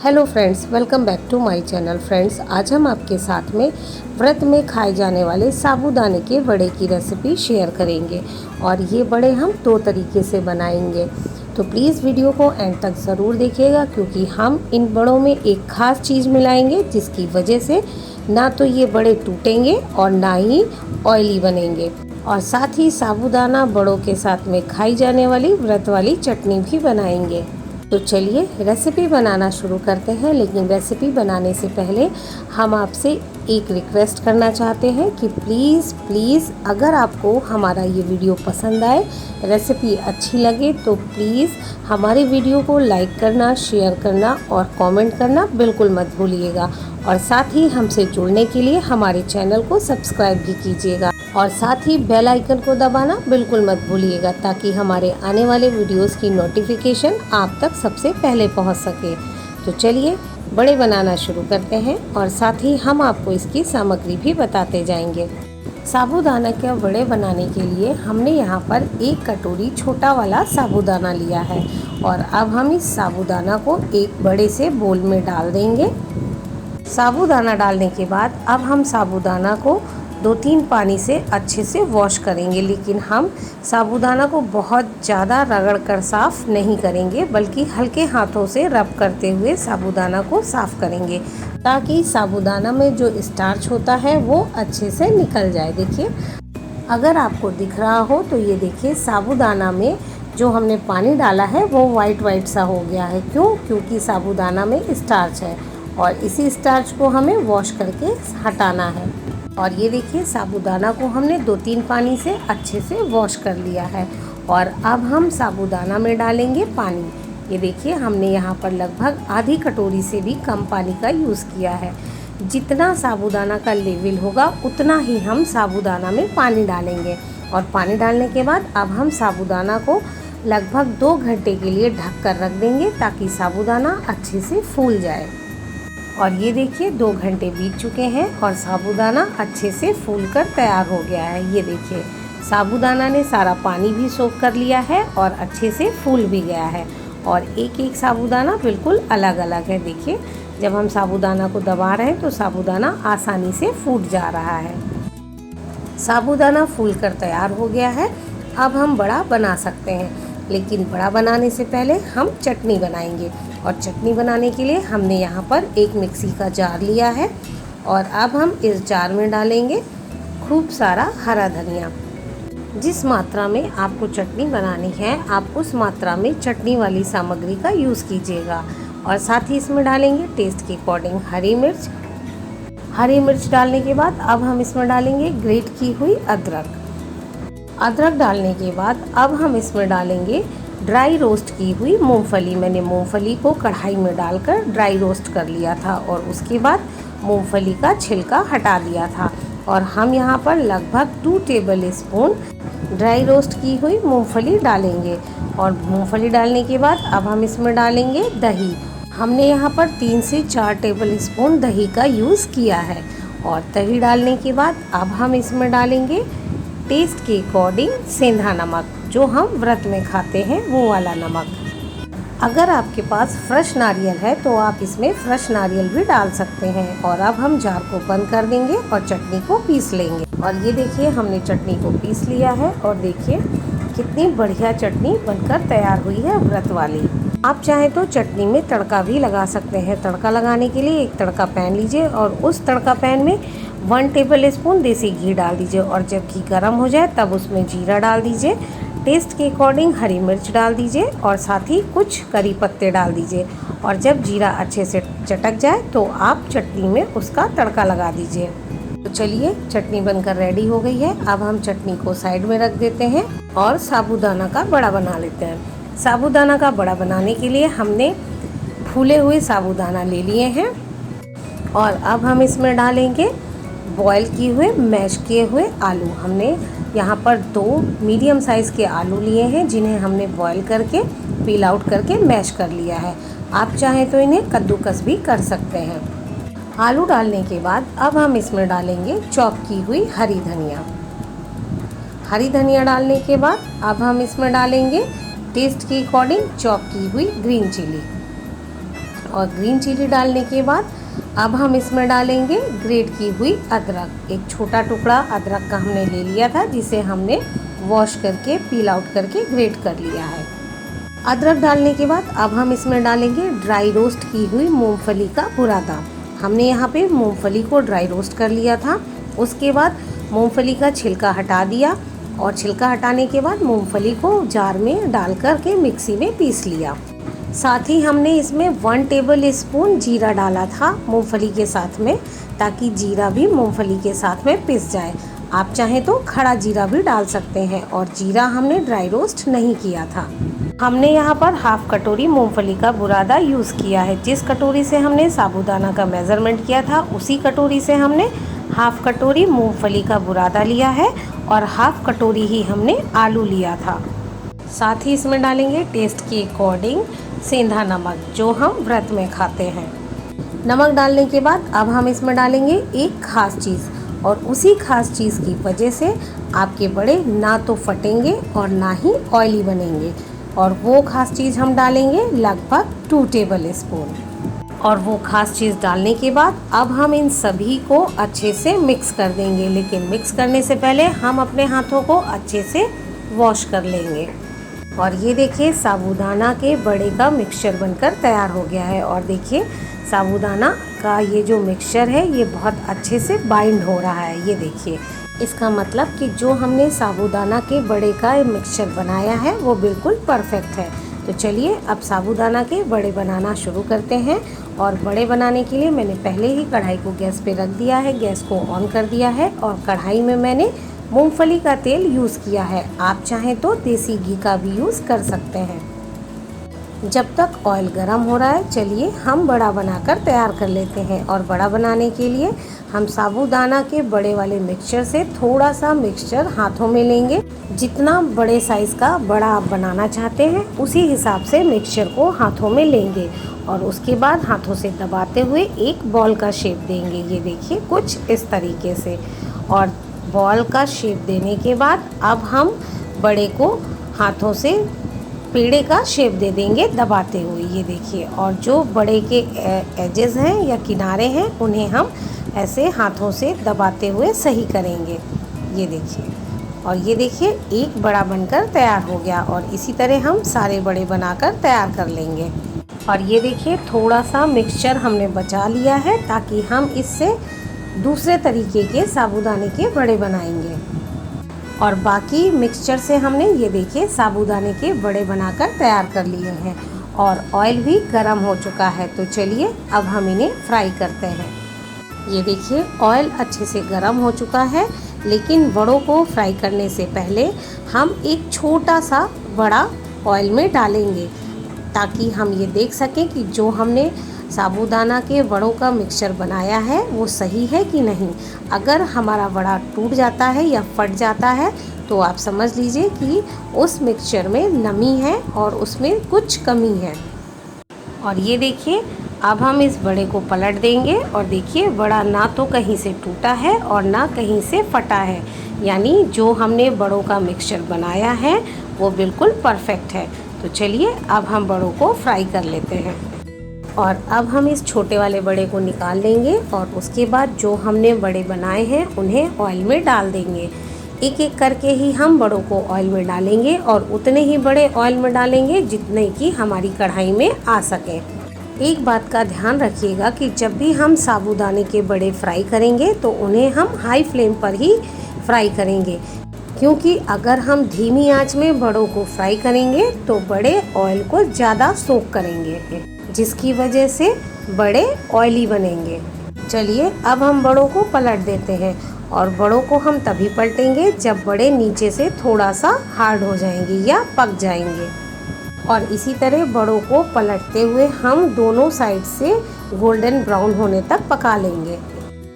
Hello friends, welcome back to my channel. Friends, आज हम आपके साथ में व्रत में खाए जाने वाले साबूदाने के बड़े की रेसिपी शेयर करेंगे और ये बड़े हम दो तरीके से बनाएंगे। तो प्लीज़ वीडियो को एंड तक ज़रूर देखिएगा क्योंकि हम इन बड़ों में एक ख़ास चीज़ मिलाएंगे जिसकी वजह से ना तो ये बड़े टूटेंगे और ना ही ऑयली बनेंगे। और साथ ही साबूदाना बड़ों के साथ में खाई जाने वाली व्रत वाली चटनी भी बनाएंगे। तो चलिए रेसिपी बनाना शुरू करते हैं। लेकिन रेसिपी बनाने से पहले हम आपसे एक रिक्वेस्ट करना चाहते हैं कि प्लीज़ अगर आपको हमारा ये वीडियो पसंद आए, रेसिपी अच्छी लगे तो प्लीज़ हमारे वीडियो को लाइक करना, शेयर करना और कमेंट करना बिल्कुल मत भूलिएगा। और साथ ही हमसे जुड़ने के लिए हमारे चैनल को सब्सक्राइब भी कीजिएगा और साथ ही बेल आइकन को दबाना बिल्कुल मत भूलिएगा ताकि हमारे आने वाले वीडियोस की नोटिफिकेशन आप तक सबसे पहले पहुंच सके। तो चलिए बड़े बनाना शुरू करते हैं और साथ ही हम आपको इसकी सामग्री भी बताते जाएंगे। साबूदाना के बड़े बनाने के लिए हमने यहाँ पर एक कटोरी छोटा वाला साबूदाना लिया है और अब हम इस साबूदाना को एक बड़े से बोल में डाल देंगे। साबूदाना डालने के बाद अब हम साबूदाना को 2-3 पानी से अच्छे से वॉश करेंगे। लेकिन हम साबूदाना को बहुत ज़्यादा रगड़ कर साफ़ नहीं करेंगे बल्कि हल्के हाथों से रब करते हुए साबूदाना को साफ़ करेंगे ताकि साबूदाना में जो स्टार्च होता है वो अच्छे से निकल जाए। देखिए, अगर आपको दिख रहा हो तो ये देखिए साबूदाना में जो हमने पानी डाला है वो वाइट सा हो गया है। क्योंकि साबूदाना में स्टार्च है और इसी स्टार्च को हमें वॉश करके हटाना है। और ये देखिए साबूदाना को हमने 2-3 पानी से अच्छे से वॉश कर लिया है और अब हम साबूदाना में डालेंगे पानी। ये देखिए हमने यहाँ पर लगभग आधी कटोरी से भी कम पानी का यूज़ किया है। जितना साबूदाना का लेवल होगा उतना ही हम साबूदाना में पानी डालेंगे। और पानी डालने के बाद अब हम साबूदाना को लगभग 2 घंटे के लिए ढक कर रख देंगे ताकि साबूदाना अच्छे से फूल जाए। और ये देखिए 2 घंटे बीत चुके हैं और साबूदाना अच्छे से फूलकर तैयार हो गया है। ये देखिए साबूदाना ने सारा पानी भी सोख कर लिया है और अच्छे से फूल भी गया है और एक एक साबूदाना बिल्कुल अलग अलग है। देखिए जब हम साबूदाना को दबा रहे हैं तो साबूदाना आसानी से फूट जा रहा है। साबूदाना फूलकर तैयार हो गया है। अब हम बड़ा बना सकते हैं, लेकिन बड़ा बनाने से पहले हम चटनी बनाएंगे। और चटनी बनाने के लिए हमने यहाँ पर एक मिक्सी का जार लिया है और अब हम इस जार में डालेंगे खूब सारा हरा धनिया। जिस मात्रा में आपको चटनी बनानी है आप उस मात्रा में चटनी वाली सामग्री का यूज़ कीजिएगा। और साथ ही इसमें डालेंगे टेस्ट के अकॉर्डिंग हरी मिर्च। हरी मिर्च डालने के बाद अब हम इसमें डालेंगे ग्रेट की हुई अदरक। अदरक डालने के बाद अब हम इसमें डालेंगे ड्राई रोस्ट की हुई मूंगफली। मैंने मूंगफली को कढ़ाई में डालकर ड्राई रोस्ट कर लिया था और उसके बाद मूंगफली का छिलका हटा दिया था। और हम यहाँ पर लगभग 2 टेबल स्पून ड्राई रोस्ट की हुई मूंगफली डालेंगे। और मूंगफली डालने के बाद अब हम इसमें डालेंगे दही। हमने यहाँ पर 3 से 4 टेबल स्पून दही का यूज़ किया है। और दही डालने के बाद अब हम इसमें डालेंगे टेस्ट के अकॉर्डिंग सेंधा नमक, जो हम व्रत में खाते हैं वो वाला नमक। अगर आपके पास फ्रेश नारियल है तो आप इसमें फ्रेश नारियल भी डाल सकते हैं। और अब हम जार को बंद कर देंगे और चटनी को पीस लेंगे। और ये देखिए हमने चटनी को पीस लिया है और देखिए कितनी बढ़िया चटनी बनकर तैयार हुई है व्रत वाली। आप चाहें तो चटनी में तड़का भी लगा सकते हैं। तड़का लगाने के लिए एक तड़का पैन लीजिए और उस तड़का पैन में 1 टेबल स्पून देसी घी डाल दीजिए और जब घी गर्म हो जाए तब उसमें जीरा डाल दीजिए। टेस्ट के अकॉर्डिंग हरी मिर्च डाल दीजिए और साथ ही कुछ करी पत्ते डाल दीजिए। और जब जीरा अच्छे से चटक जाए तो आप चटनी में उसका तड़का लगा दीजिए। तो चलिए चटनी बनकर रेडी हो गई है। अब हम चटनी को साइड में रख देते हैं और साबूदाना का बड़ा बना लेते हैं। साबूदाना का बड़ा बनाने के लिए हमने फूले हुए साबूदाना ले लिए हैं और अब हम इसमें डालेंगे बॉयल किए हुए मैश किए हुए आलू। हमने यहाँ पर 2 मीडियम साइज़ के आलू लिए हैं जिन्हें हमने बॉयल करके पील आउट करके मैश कर लिया है। आप चाहें तो इन्हें कद्दूकस भी कर सकते हैं। आलू डालने के बाद अब हम इसमें डालेंगे चॉप की हुई हरी धनिया। हरी धनिया डालने के बाद अब हम इसमें डालेंगे टेस्ट के अकॉर्डिंग चॉप की हुई ग्रीन चिली। और ग्रीन चिली डालने के बाद अब हम इसमें डालेंगे ग्रेट की हुई अदरक। एक छोटा टुकड़ा अदरक का हमने ले लिया था, जिसे हमने वॉश करके पील आउट करके ग्रेट कर लिया है। अदरक डालने के बाद अब हम इसमें डालेंगे ड्राई रोस्ट की हुई मूंगफली का बुरादा। हमने यहाँ पे मूंगफली को ड्राई रोस्ट कर लिया था। उसके बाद मूंगफली का छिलका हटा दिया और छिलका हटाने के बाद मूंगफली को जार में डाल कर के मिक्सी में पीस लिया। साथ ही हमने इसमें 1 टेबल स्पून जीरा डाला था मूंगफली के साथ में, ताकि जीरा भी मूंगफली के साथ में पिस जाए। आप चाहें तो खड़ा जीरा भी डाल सकते हैं, और जीरा हमने ड्राई रोस्ट नहीं किया था। हमने यहाँ पर हाफ कटोरी मूंगफली का बुरादा यूज़ किया है। जिस कटोरी से हमने साबूदाना का मेज़रमेंट किया था, उसी कटोरी से हमने हाफ कटोरी मूंगफली का बुरादा लिया है और हाफ कटोरी ही हमने आलू लिया था। साथ ही इसमें डालेंगे टेस्ट के अकॉर्डिंग सेंधा नमक, जो हम व्रत में खाते हैं। नमक डालने के बाद अब हम इसमें डालेंगे एक खास चीज़, और उसी खास चीज़ की वजह से आपके बड़े ना तो फटेंगे और ना ही ऑयली बनेंगे। और वो खास चीज़ हम डालेंगे लगभग 2 टेबल स्पून। और वो खास चीज़ डालने के बाद अब हम इन सभी को अच्छे से मिक्स कर देंगे। लेकिन मिक्स करने से पहले हम अपने हाथों को अच्छे से वॉश कर लेंगे। और ये देखिए साबूदाना के बड़े का मिक्सचर बनकर तैयार हो गया है। और देखिए साबूदाना का ये जो मिक्सचर है ये बहुत अच्छे से बाइंड हो रहा है। ये देखिए, इसका मतलब कि जो हमने साबूदाना के बड़े का मिक्सचर बनाया है वो बिल्कुल परफेक्ट है। तो चलिए अब साबूदाना के बड़े बनाना शुरू करते हैं। और बड़े बनाने के लिए मैंने पहले ही कढ़ाई को गैस पे रख दिया है, गैस को ऑन कर दिया है, और कढ़ाई में मैंने मूंगफली का तेल यूज़ किया है। आप चाहें तो देसी घी का भी यूज़ कर सकते हैं। जब तक ऑयल गर्म हो रहा है, चलिए हम बड़ा बनाकर तैयार कर लेते हैं। और बड़ा बनाने के लिए हम साबूदाना के बड़े वाले मिक्सचर से थोड़ा सा मिक्सचर हाथों में लेंगे। जितना बड़े साइज़ का बड़ा आप बनाना चाहते हैं, उसी हिसाब से मिक्सचर को हाथों में लेंगे और उसके बाद हाथों से दबाते हुए एक बॉल का शेप देंगे। ये देखिए कुछ इस तरीके से। और बॉल का शेप देने के बाद अब हम बड़े को हाथों से पेड़े का शेप दे देंगे दबाते हुए। ये देखिए, और जो बड़े के एजेस हैं या किनारे हैं, उन्हें हम ऐसे हाथों से दबाते हुए सही करेंगे। ये देखिए, और ये देखिए एक बड़ा बनकर तैयार हो गया। और इसी तरह हम सारे बड़े बनाकर तैयार कर लेंगे। और ये देखिए थोड़ा सा मिक्सचर हमने बचा लिया है, ताकि हम इससे दूसरे तरीके के साबूदाने के बड़े बनाएंगे। और बाकी मिक्सचर से हमने ये देखिए साबूदाने के बड़े बनाकर तैयार कर लिए हैं। और ऑयल भी गर्म हो चुका है। तो चलिए अब हम इन्हें फ्राई करते हैं। ये देखिए ऑयल अच्छे से गर्म हो चुका है, लेकिन बड़ों को फ्राई करने से पहले हम एक छोटा सा बड़ा ऑयल में डालेंगे, ताकि हम ये देख सकें कि जो हमने साबूदाना के बड़ों का मिक्सचर बनाया है वो सही है कि नहीं। अगर हमारा बड़ा टूट जाता है या फट जाता है, तो आप समझ लीजिए कि उस मिक्सचर में नमी है और उसमें कुछ कमी है। और ये देखिए अब हम इस बड़े को पलट देंगे, और देखिए बड़ा ना तो कहीं से टूटा है और ना कहीं से फटा है। यानी जो हमने बड़ों का मिक्सचर बनाया है वो बिल्कुल परफेक्ट है। तो चलिए अब हम बड़ों को फ्राई कर लेते हैं। और अब हम इस छोटे वाले बड़े को निकाल लेंगे, और उसके बाद जो हमने बड़े बनाए हैं उन्हें ऑयल में डाल देंगे। एक एक करके ही हम बड़ों को ऑयल में डालेंगे, और उतने ही बड़े ऑयल में डालेंगे जितने कि हमारी कढ़ाई में आ सकें। एक बात का ध्यान रखिएगा कि जब भी हम साबूदाने के बड़े फ्राई करेंगे तो उन्हें हम हाई फ्लेम पर ही फ्राई करेंगे, क्योंकि अगर हम धीमी आंच में बड़ों को फ्राई करेंगे तो बड़े ऑयल को ज़्यादा सोख करेंगे, जिसकी वजह से बड़े ऑयली बनेंगे। चलिए अब हम बड़ों को पलट देते हैं, और बड़ों को हम तभी पलटेंगे जब बड़े नीचे से थोड़ा सा हार्ड हो जाएंगे या पक जाएंगे। और इसी तरह बड़ों को पलटते हुए हम दोनों साइड से गोल्डन ब्राउन होने तक पका लेंगे।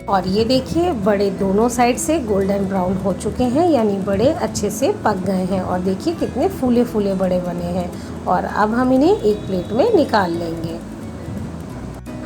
और ये देखिए बड़े दोनों साइड से गोल्डन ब्राउन हो चुके हैं, यानी बड़े अच्छे से पक गए हैं। और देखिए कितने फूले फूले बड़े बने हैं। और अब हम इन्हें एक प्लेट में निकाल लेंगे।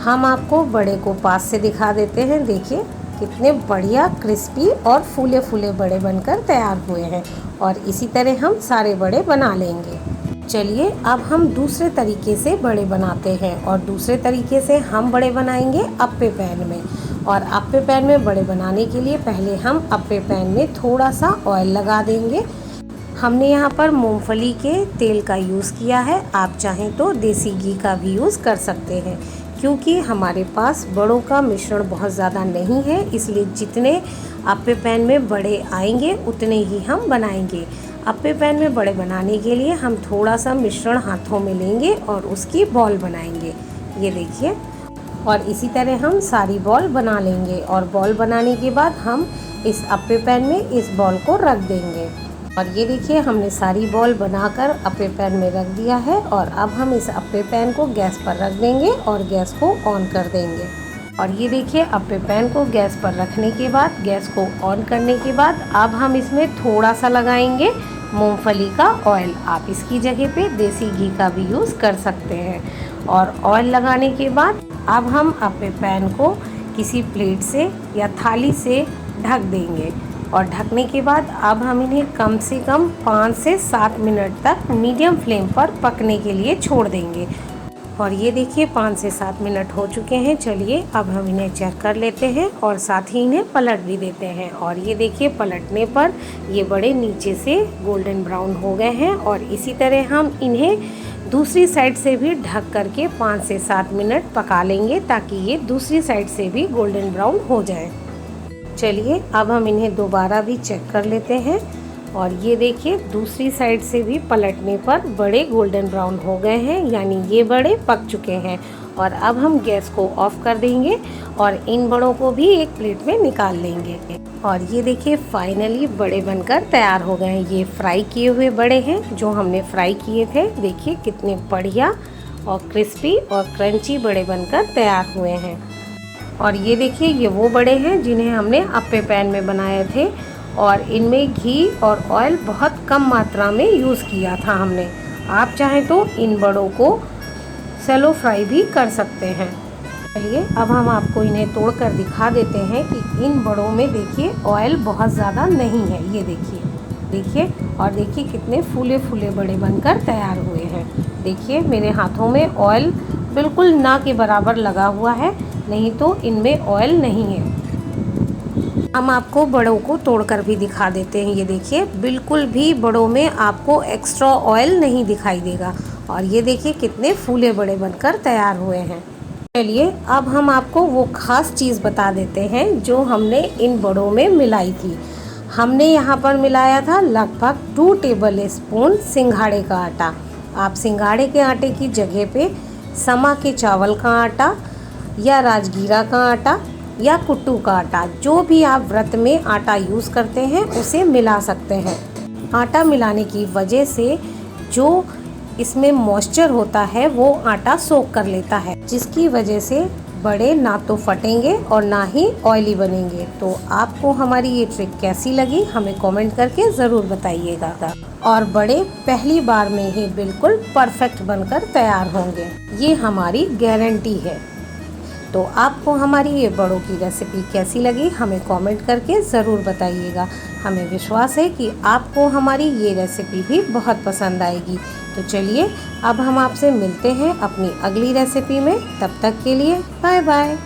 हम आपको बड़े को पास से दिखा देते हैं। देखिए कितने बढ़िया क्रिस्पी और फूले फूले बड़े बनकर तैयार हुए हैं। और इसी तरह हम सारे बड़े बना लेंगे। चलिए अब हम दूसरे तरीके से बड़े बनाते हैं, और दूसरे तरीके से हम बड़े बनाएंगे अप्पे पैन में। और अप्पे पैन में बड़े बनाने के लिए पहले हम अप्पे पैन में थोड़ा सा ऑयल लगा देंगे। हमने यहाँ पर मूंगफली के तेल का यूज़ किया है, आप चाहें तो देसी घी का भी यूज़ कर सकते हैं। क्योंकि हमारे पास बड़ों का मिश्रण बहुत ज़्यादा नहीं है, इसलिए जितने अप्पे पैन में बड़े आएंगे उतने ही हम बनाएंगे। अप्पे पैन में बड़े बनाने के लिए हम थोड़ा सा मिश्रण हाथों में लेंगे और उसकी बॉल बनाएंगे, ये देखिए। और इसी तरह हम सारी बॉल बना लेंगे, और बॉल बनाने के बाद हम इस अप्पे पैन में इस बॉल को रख देंगे। और ये देखिए हमने सारी बॉल बनाकर अप्पे पैन में रख दिया है। और अब हम इस अप्पे पैन को गैस पर रख देंगे और गैस को ऑन कर देंगे। और ये देखिए अप्पे पैन को गैस पर रखने के बाद, गैस को ऑन करने के बाद अब हम इसमें थोड़ा सा लगाएंगे मूंगफली का ऑयल। आप इसकी जगह पे देसी घी का भी यूज़ कर सकते हैं। और ऑयल लगाने के बाद अब हम अप्पे पैन को किसी प्लेट से या थाली से ढक देंगे। और ढकने के बाद अब हम इन्हें कम से कम 5 से 7 मिनट तक मीडियम फ्लेम पर पकने के लिए छोड़ देंगे। और ये देखिए 5 से 7 मिनट हो चुके हैं। चलिए अब हम इन्हें चेक कर लेते हैं और साथ ही इन्हें पलट भी देते हैं। और ये देखिए पलटने पर ये बड़े नीचे से गोल्डन ब्राउन हो गए हैं। और इसी तरह हम इन्हें दूसरी साइड से भी ढक करके 5 से 7 मिनट पका लेंगे, ताकि ये दूसरी साइड से भी गोल्डन ब्राउन हो जाए। चलिए अब हम इन्हें दोबारा भी चेक कर लेते हैं। और ये देखिए दूसरी साइड से भी पलटने पर बड़े गोल्डन ब्राउन हो गए हैं, यानी ये बड़े पक चुके हैं। और अब हम गैस को ऑफ कर देंगे और इन बड़ों को भी एक प्लेट में निकाल लेंगे। और ये देखिए फाइनली बड़े बनकर तैयार हो गए हैं। ये फ्राई किए हुए बड़े हैं जो हमने फ्राई किए थे। देखिए कितने बढ़िया और क्रिस्पी और क्रंची बड़े बनकर तैयार हुए हैं। और ये देखिए ये वो बड़े हैं जिन्हें हमने अप्पे पैन में बनाए थे, और इनमें घी और ऑयल बहुत कम मात्रा में यूज़ किया था हमने। आप चाहें तो इन बड़ों को सैलो फ्राई भी कर सकते हैं। चलिए अब हम आपको इन्हें तोड़कर दिखा देते हैं कि इन बड़ों में देखिए ऑयल बहुत ज़्यादा नहीं है। ये देखिए और देखिए कितने फूले फूले बड़े बनकर तैयार हुए हैं। देखिए मेरे हाथों में ऑयल बिल्कुल ना के बराबर लगा हुआ है, नहीं तो इनमें ऑयल नहीं है। हम आपको बड़ों को तोड़कर भी दिखा देते हैं। ये देखिए बिल्कुल भी बड़ों में आपको एक्स्ट्रा ऑयल नहीं दिखाई देगा। और ये देखिए कितने फूले बड़े बनकर तैयार हुए हैं। चलिए अब हम आपको वो ख़ास चीज़ बता देते हैं जो हमने इन बड़ों में मिलाई थी। हमने यहाँ पर मिलाया था लगभग 2 टेबल स्पून सिंघाड़े का आटा। आप सिंघाड़े के आटे की जगह पे समा के चावल का आटा या राजगीरा का आटा या कुट्टू का आटा, जो भी आप व्रत में आटा यूज़ करते हैं उसे मिला सकते हैं। आटा मिलाने की वजह से जो इसमें मॉइस्चर होता है वो आटा सोख कर लेता है, जिसकी वजह से बड़े ना तो फटेंगे और ना ही ऑयली बनेंगे। तो आपको हमारी ये ट्रिक कैसी लगी हमें कमेंट करके ज़रूर बताइएगा। और बड़े पहली बार में ही बिल्कुल परफेक्ट बनकर तैयार होंगे, ये हमारी गारंटी है। तो आपको हमारी ये बड़ों की रेसिपी कैसी लगी हमें कमेंट करके ज़रूर बताइएगा। हमें विश्वास है कि आपको हमारी ये रेसिपी भी बहुत पसंद आएगी। तो चलिए अब हम आपसे मिलते हैं अपनी अगली रेसिपी में। तब तक के लिए बाय बाय।